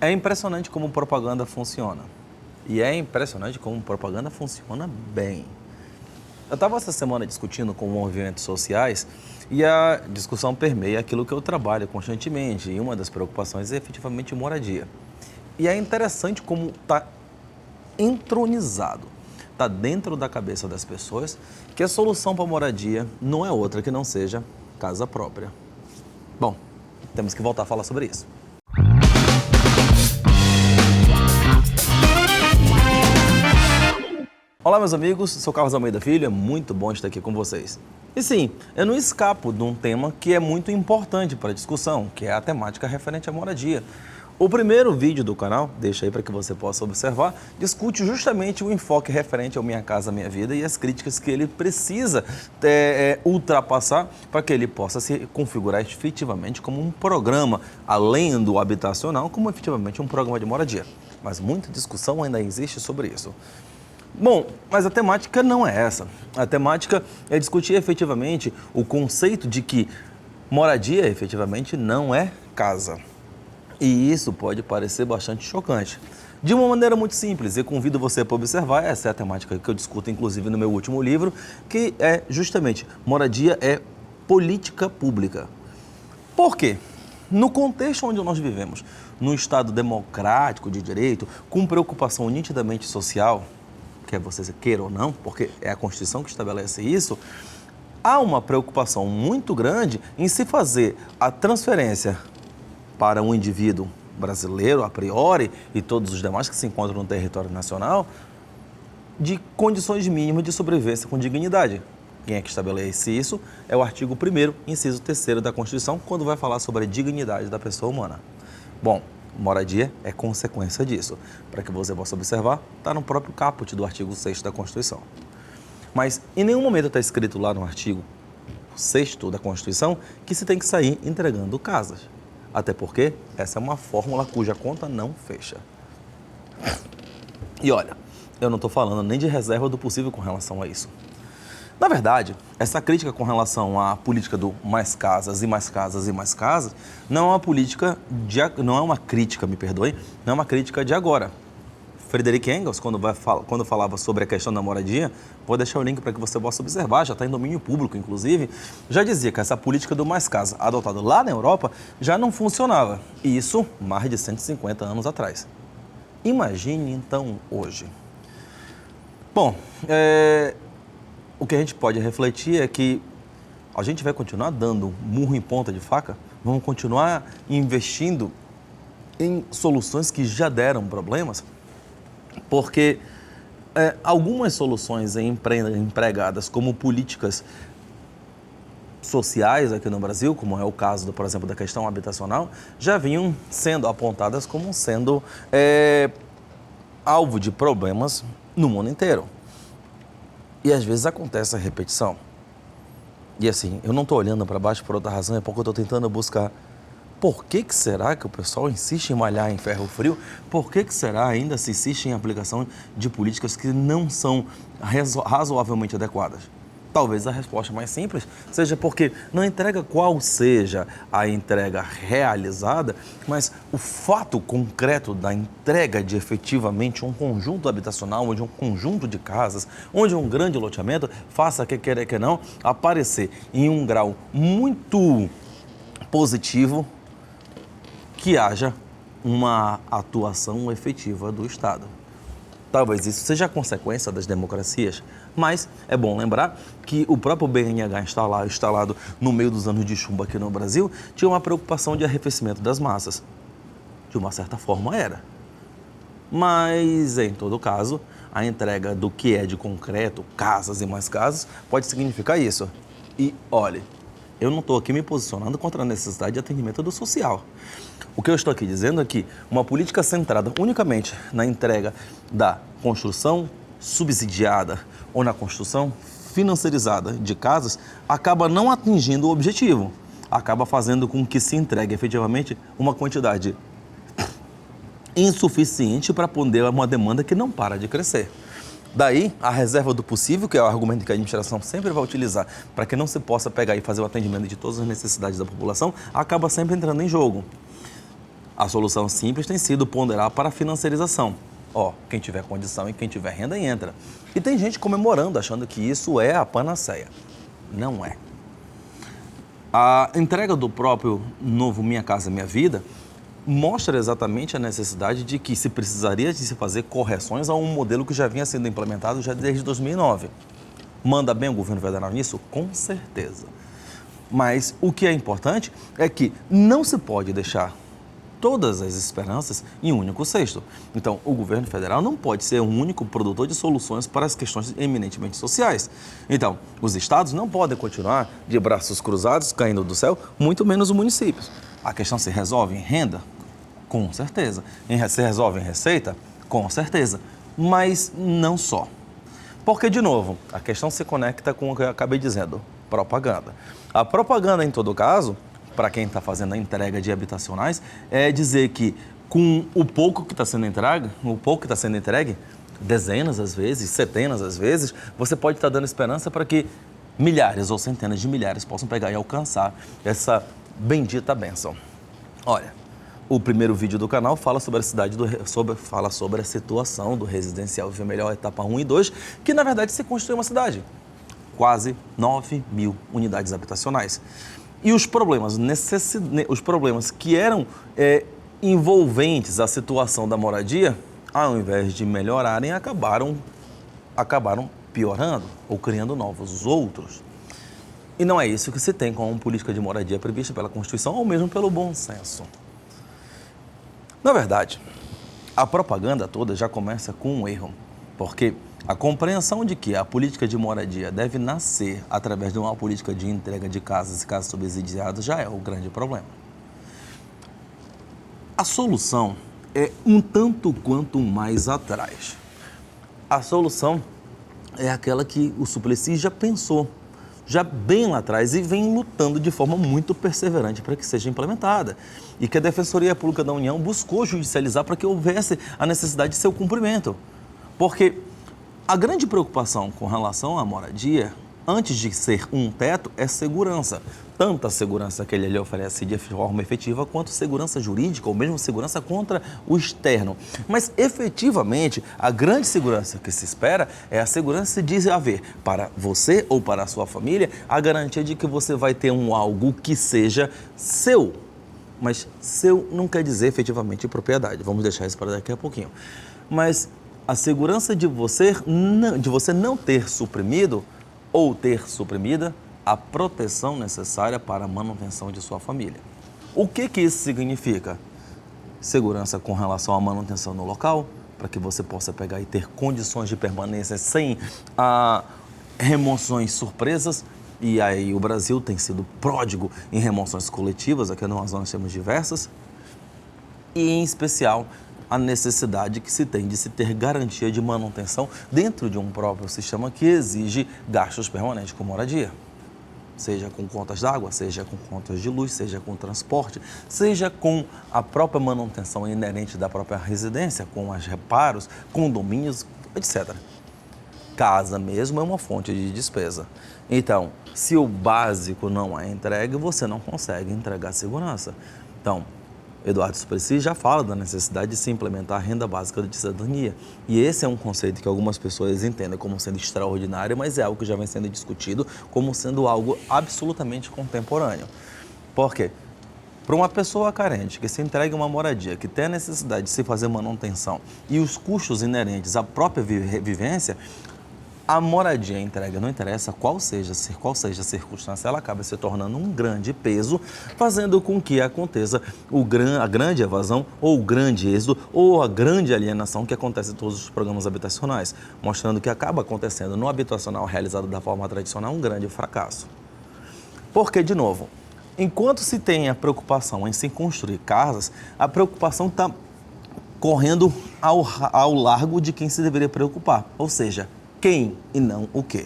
É impressionante como propaganda funciona. E é impressionante como propaganda funciona bem. Eu estava essa semana discutindo com movimentos sociais e a discussão permeia aquilo que eu trabalho constantemente. E uma das preocupações é efetivamente moradia. E é interessante como está entronizado, está dentro da cabeça das pessoas que a solução para a moradia não é outra que não seja casa própria. Bom, temos que voltar a falar sobre isso. Olá, meus amigos, sou Carlos Almeida Filho, é muito bom estar aqui com vocês. E sim, eu não escapo de um tema que é muito importante para a discussão, que é a temática referente à moradia. O primeiro vídeo do canal, deixa aí para que você possa observar, discute justamente o enfoque referente ao Minha Casa Minha Vida e as críticas que ele precisa ultrapassar para que ele possa se configurar efetivamente como um programa, além do habitacional, como efetivamente um programa de moradia. Mas muita discussão ainda existe sobre isso. Bom, mas a temática não é essa. A temática é discutir efetivamente o conceito de que moradia efetivamente não é casa. E isso pode parecer bastante chocante. De uma maneira muito simples, e convido você para observar, essa é a temática que eu discuto inclusive no meu último livro, que é justamente moradia é política pública. Por quê? No contexto onde nós vivemos, num Estado democrático de direito, com preocupação nitidamente social, quer você queira ou não, porque é a Constituição que estabelece isso, há uma preocupação muito grande em se fazer a transferência para um indivíduo brasileiro, a priori, e todos os demais que se encontram no território nacional, de condições mínimas de sobrevivência com dignidade. Quem é que estabelece isso? É o artigo 1º, inciso 3º da Constituição, quando vai falar sobre a dignidade da pessoa humana. Bom, moradia é consequência disso. Para que você possa observar, está no próprio caput do artigo 6º da Constituição. Mas em nenhum momento está escrito lá no artigo 6º da Constituição que se tem que sair entregando casas. Até porque essa é uma fórmula cuja conta não fecha. E olha, eu não estou falando nem de reserva do possível com relação a isso. Na verdade, essa crítica com relação à política do mais casas e mais casas e mais casas não é uma crítica, me perdoe, não é uma crítica de agora. Friedrich Engels, quando falava sobre a questão da moradia, vou deixar o link para que você possa observar, já está em domínio público, inclusive, já dizia que essa política do mais casa, adotada lá na Europa, já não funcionava. E isso mais de 150 anos atrás. Imagine, então, hoje. Bom, o que a gente pode refletir é que a gente vai continuar dando murro em ponta de faca, vamos continuar investindo em soluções que já deram problemas, porque algumas soluções empregadas como políticas sociais aqui no Brasil, como é o caso, por exemplo, da questão habitacional, já vinham sendo apontadas como sendo alvo de problemas no mundo inteiro. E às vezes acontece a repetição. E assim, eu não estou olhando para baixo por outra razão, é porque eu estou tentando buscar por que será que o pessoal insiste em malhar em ferro frio? Por que será ainda se insiste em aplicação de políticas que não são razoavelmente adequadas? Talvez a resposta mais simples seja porque não entrega qual seja a entrega realizada, mas o fato concreto da entrega de efetivamente um conjunto habitacional, onde um conjunto de casas, onde um grande loteamento faça que querer que não aparecer em um grau muito positivo que haja uma atuação efetiva do Estado. Talvez isso seja a consequência das democracias, mas é bom lembrar que o próprio BNH instalado no meio dos anos de chumbo aqui no Brasil tinha uma preocupação de arrefecimento das massas. De uma certa forma era. Mas, em todo caso, a entrega do que é de concreto, casas e mais casas, pode significar isso. E, olhe, eu não estou aqui me posicionando contra a necessidade de atendimento do social. O que eu estou aqui dizendo é que uma política centrada unicamente na entrega da construção subsidiada ou na construção financiarizada de casas acaba não atingindo o objetivo, acaba fazendo com que se entregue efetivamente uma quantidade insuficiente para atender a uma demanda que não para de crescer. Daí, a reserva do possível, que é o argumento que a administração sempre vai utilizar para que não se possa pegar e fazer o atendimento de todas as necessidades da população, acaba sempre entrando em jogo. A solução simples tem sido ponderar para a financiarização. Ó, quem tiver condição e quem tiver renda entra. E tem gente comemorando, achando que isso é a panaceia. Não é. A entrega do próprio novo Minha Casa Minha Vida mostra exatamente a necessidade de que se precisaria de se fazer correções a um modelo que já vinha sendo implementado já desde 2009. Manda bem o governo federal nisso? Com certeza. Mas o que é importante é que não se pode deixar todas as esperanças em um único cesto. Então, o governo federal não pode ser um único produtor de soluções para as questões eminentemente sociais. Então, os estados não podem continuar de braços cruzados, caindo do céu, muito menos os municípios. A questão se resolve em renda? Com certeza. Se resolve em receita? Com certeza. Mas não só. Porque, de novo, a questão se conecta com o que eu acabei dizendo, propaganda. A propaganda, em todo caso, para quem está fazendo a entrega de habitacionais, é dizer que com o pouco que está sendo entregue, dezenas às vezes, centenas às vezes, você pode estar dando esperança para que milhares ou centenas de milhares possam pegar e alcançar essa bendita bênção. Olha, o primeiro vídeo do canal fala sobre a situação do residencial Viver Melhor, etapa 1 e 2, que na verdade se construiu uma cidade. Quase 9.000 unidades habitacionais. E os problemas que eram envolventes à situação da moradia, ao invés de melhorarem, acabaram piorando ou criando novos outros. E não é isso que se tem com uma política de moradia prevista pela Constituição ou mesmo pelo bom senso. Na verdade, a propaganda toda já começa com um erro, porque a compreensão de que a política de moradia deve nascer através de uma política de entrega de casas e casas subsidiadas já é o grande problema. A solução é um tanto quanto mais atrás. A solução é aquela que o Suplicy já pensou, já bem lá atrás, e vem lutando de forma muito perseverante para que seja implementada. E que a Defensoria Pública da União buscou judicializar para que houvesse a necessidade de seu cumprimento. Porque a grande preocupação com relação à moradia, antes de ser um teto, é segurança. Tanto a segurança que ele lhe oferece de forma efetiva, quanto segurança jurídica, ou mesmo segurança contra o externo. Mas, efetivamente, a grande segurança que se espera é a segurança de haver, para você ou para a sua família, a garantia de que você vai ter algo que seja seu. Mas seu não quer dizer efetivamente propriedade. Vamos deixar isso para daqui a pouquinho. Mas a segurança de você não ter suprimido ou ter suprimida a proteção necessária para a manutenção de sua família. O que isso significa? Segurança com relação à manutenção no local, para que você possa pegar e ter condições de permanência sem remoções surpresas. E aí o Brasil tem sido pródigo em remoções coletivas, aqui nós temos diversas. E em especial a necessidade que se tem de se ter garantia de manutenção dentro de um próprio sistema que exige gastos permanentes com moradia. Seja com contas d'água, seja com contas de luz, seja com transporte, seja com a própria manutenção inerente da própria residência, com os reparos, condomínios, etc. Casa mesmo é uma fonte de despesa. Então, se o básico não é entregue, você não consegue entregar segurança. Então, Eduardo Suplicy já fala da necessidade de se implementar a renda básica de cidadania. E esse é um conceito que algumas pessoas entendem como sendo extraordinário, mas é algo que já vem sendo discutido como sendo algo absolutamente contemporâneo. Por quê? Para uma pessoa carente que se entrega uma moradia, que tem a necessidade de se fazer manutenção e os custos inerentes à própria vivência, a moradia entrega, não interessa qual seja a circunstância, ela acaba se tornando um grande peso, fazendo com que aconteça a grande evasão, ou o grande êxodo, ou a grande alienação que acontece em todos os programas habitacionais, mostrando que acaba acontecendo no habitacional realizado da forma tradicional um grande fracasso. Porque, de novo, enquanto se tem a preocupação em se construir casas, a preocupação está correndo ao largo de quem se deveria preocupar, ou seja, quem e não o quê.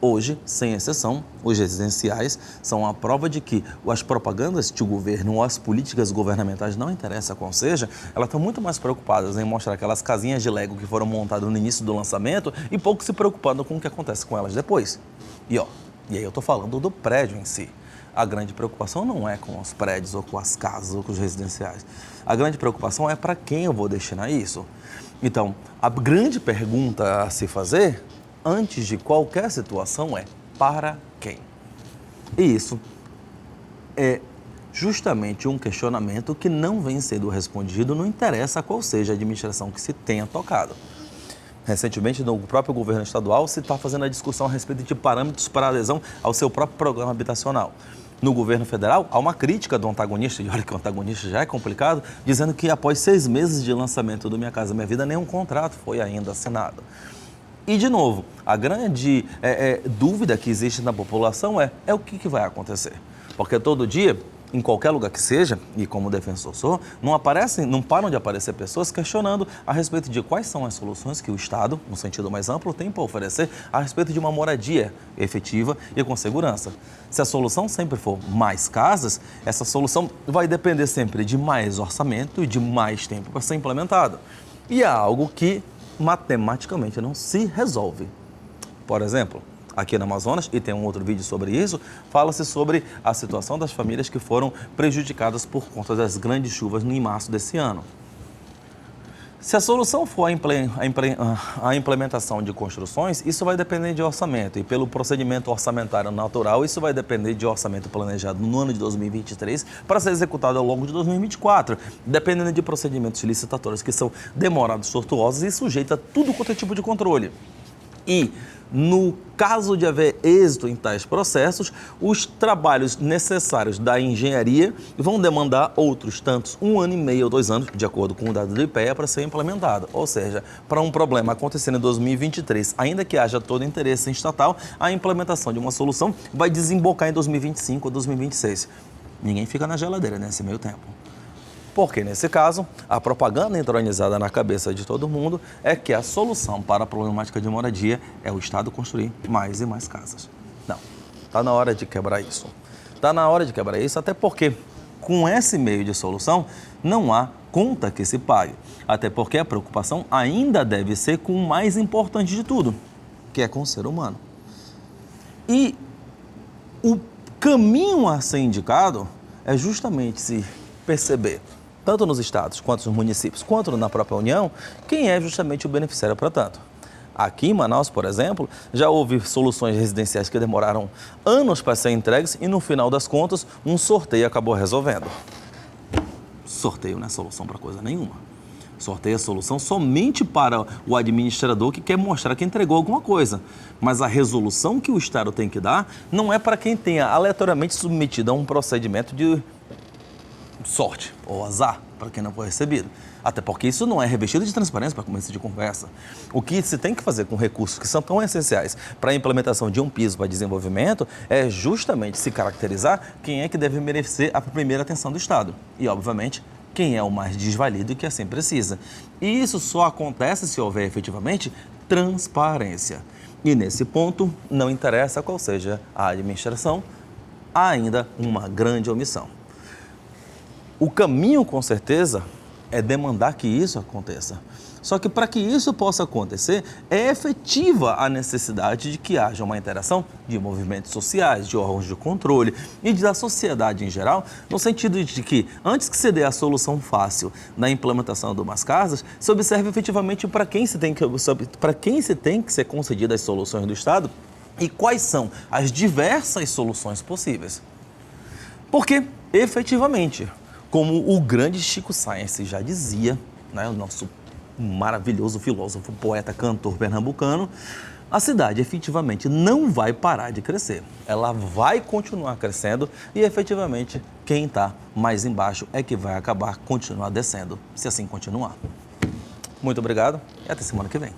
Hoje, sem exceção, os residenciais são a prova de que as propagandas de governo ou as políticas governamentais, não interessa qual seja, elas estão muito mais preocupadas em mostrar aquelas casinhas de Lego que foram montadas no início do lançamento e pouco se preocupando com o que acontece com elas depois. E aí eu estou falando do prédio em si. A grande preocupação não é com os prédios, ou com as casas, ou com os residenciais. A grande preocupação é para quem eu vou destinar isso. Então, a grande pergunta a se fazer, antes de qualquer situação, é para quem? E isso é justamente um questionamento que não vem sendo respondido, não interessa qual seja a administração que se tenha tocado. Recentemente, no próprio governo estadual, se está fazendo a discussão a respeito de parâmetros para adesão ao seu próprio programa habitacional. No governo federal, há uma crítica do antagonista, e olha que o antagonista já é complicado, dizendo que após 6 meses de lançamento do Minha Casa Minha Vida, nenhum contrato foi ainda assinado. E, de novo, a grande dúvida que existe na população é o que vai acontecer. Porque todo dia, em qualquer lugar que seja, e como defensor sou, não param de aparecer pessoas questionando a respeito de quais são as soluções que o Estado, no sentido mais amplo, tem para oferecer a respeito de uma moradia efetiva e com segurança. Se a solução sempre for mais casas, essa solução vai depender sempre de mais orçamento e de mais tempo para ser implementada. E é algo que matematicamente não se resolve. Por exemplo, aqui no Amazonas, e tem um outro vídeo sobre isso, fala-se sobre a situação das famílias que foram prejudicadas por conta das grandes chuvas em março desse ano. Se a solução for a implementação de construções, isso vai depender de orçamento. E pelo procedimento orçamentário natural, isso vai depender de orçamento planejado no ano de 2023 para ser executado ao longo de 2024. Dependendo de procedimentos licitatórios que são demorados, tortuosos e sujeitos a tudo quanto é tipo de controle. E, no caso de haver êxito em tais processos, os trabalhos necessários da engenharia vão demandar outros tantos, 1 ano e meio ou 2 anos, de acordo com o dado do IPEA, para ser implementado. Ou seja, para um problema acontecendo em 2023, ainda que haja todo interesse estatal, a implementação de uma solução vai desembocar em 2025 ou 2026. Ninguém fica na geladeira nesse meio tempo. Porque, nesse caso, a propaganda entronizada na cabeça de todo mundo é que a solução para a problemática de moradia é o Estado construir mais e mais casas. Não, está na hora de quebrar isso. Está na hora de quebrar isso, até porque, com esse meio de solução, não há conta que se pague. Até porque a preocupação ainda deve ser com o mais importante de tudo, que é com o ser humano. E o caminho a ser indicado é justamente se perceber, tanto nos estados, quanto nos municípios, quanto na própria União, quem é justamente o beneficiário para tanto. Aqui em Manaus, por exemplo, já houve soluções residenciais que demoraram anos para serem entregues e, no final das contas, um sorteio acabou resolvendo. Sorteio não é solução para coisa nenhuma. Sorteio é solução somente para o administrador que quer mostrar que entregou alguma coisa. Mas a resolução que o Estado tem que dar não é para quem tenha aleatoriamente submetido a um procedimento de sorte ou azar para quem não foi recebido. Até porque isso não é revestido de transparência para começo de conversa. O que se tem que fazer com recursos que são tão essenciais para a implementação de um piso para desenvolvimento é justamente se caracterizar quem é que deve merecer a primeira atenção do Estado. E, obviamente, quem é o mais desvalido e que assim precisa. E isso só acontece se houver efetivamente transparência. E nesse ponto, não interessa qual seja a administração, há ainda uma grande omissão. O caminho, com certeza, é demandar que isso aconteça. Só que para que isso possa acontecer, é efetiva a necessidade de que haja uma interação de movimentos sociais, de órgãos de controle e da sociedade em geral, no sentido de que, antes que se dê a solução fácil na implementação de umas casas, se observe efetivamente para quem se tem que ser concedidas as soluções do Estado e quais são as diversas soluções possíveis. Porque, efetivamente, como o grande Chico Science já dizia, né, o nosso maravilhoso filósofo, poeta, cantor pernambucano, a cidade efetivamente não vai parar de crescer. Ela vai continuar crescendo e efetivamente quem está mais embaixo é que vai continuar descendo, se assim continuar. Muito obrigado e até semana que vem.